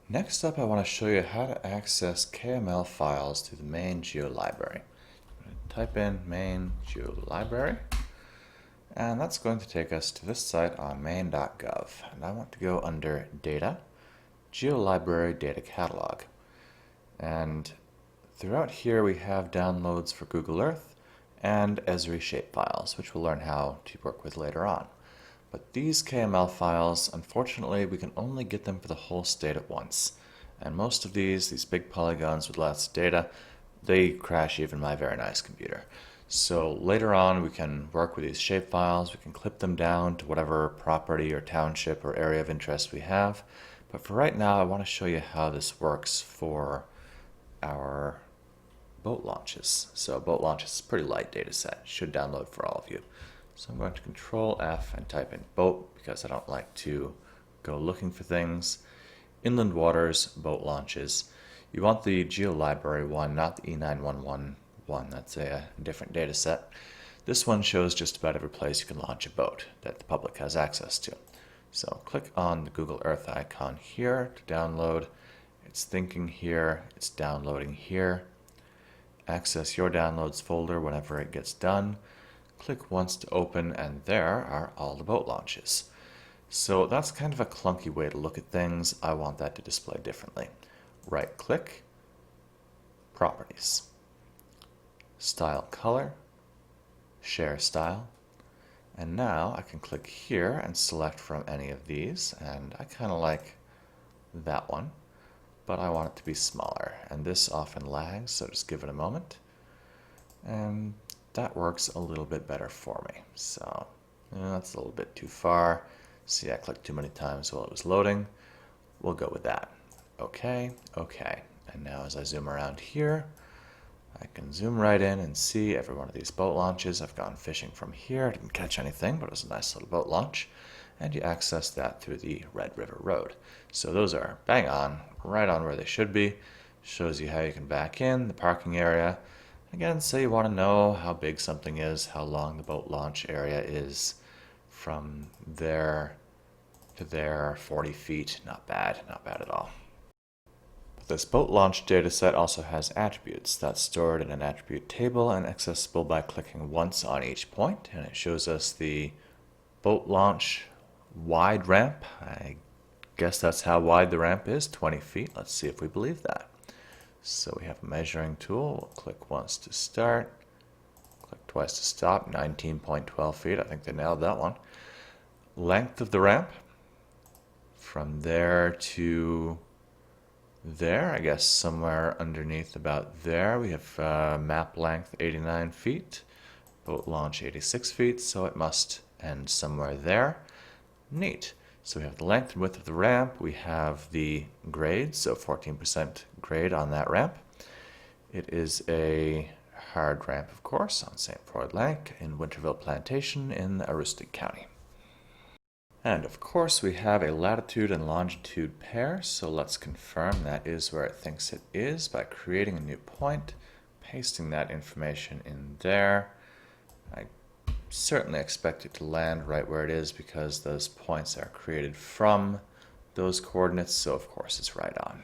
Next up, I want to show you how to access KML files through the Maine Geolibrary. Type in Maine Geolibrary, and that's going to take us to this site on maine.gov. And I want to go under Data, Geolibrary Data Catalog. And throughout here we have downloads for Google Earth and Esri shapefiles, which we'll learn how to work with later on. But these KML files, unfortunately, we can only get them for the whole state at once. And most of these big polygons with lots of data, they crash even my very nice computer. So later on, we can work with these shapefiles. We can clip them down to whatever property or township or area of interest we have. But for right now, I want to show you how this works for our boat launches. So boat launches is a pretty light data set. It should download for all of you. So I'm going to Control F and type in boat because I don't like to go looking for things. Inland waters, boat launches. You want the Geolibrary one, not the E911 one. That's a different data set. This one shows just about every place you can launch a boat that the public has access to. So click on the Google Earth icon here to download. It's thinking here, it's downloading here. Access your downloads folder whenever it gets done. Click once to open, and there are all the boat launches. So that's kind of a clunky way to look at things. I want that to display differently. Right click, Properties, Style Color, Share Style, and now I can click here and select from any of these, and I kind of like that one, but I want it to be smaller, and this often lags, so just give it a moment. And that works a little bit better for me. So that's a little bit too far. See, I clicked too many times while it was loading. We'll go with that. Okay, okay. And now as I zoom around here, I can zoom right in and see every one of these boat launches. I've gone fishing from here. I didn't catch anything, but it was a nice little boat launch. And you access that through the Red River Road. So those are bang on, right on where they should be. Shows you how you can back in, the parking area. Again, say you want to know how big something is, how long the boat launch area is. From there to there, 40 feet, not bad at all. But this boat launch data set also has attributes that's stored in an attribute table and accessible by clicking once on each point, and it shows us the boat launch wide ramp. I guess that's how wide the ramp is, 20 feet. Let's see if we believe that. So we have a measuring tool. We'll click once to start, click twice to stop, 19.12 feet. I think they nailed that one. Length of the ramp, from there to there, I guess somewhere underneath about there. We have map length 89 feet, boat launch 86 feet, so it must end somewhere there. Neat. So we have the length and width of the ramp, we have the grade, so 14% grade on that ramp. It is a hard ramp, of course, on St. Croix Lake in Winterville Plantation in Aroostook County. And of course we have a latitude and longitude pair, so let's confirm that is where it thinks it is by creating a new point, pasting that information in there. I certainly expect it to land right where it is because those points are created from those coordinates, so of course it's right on.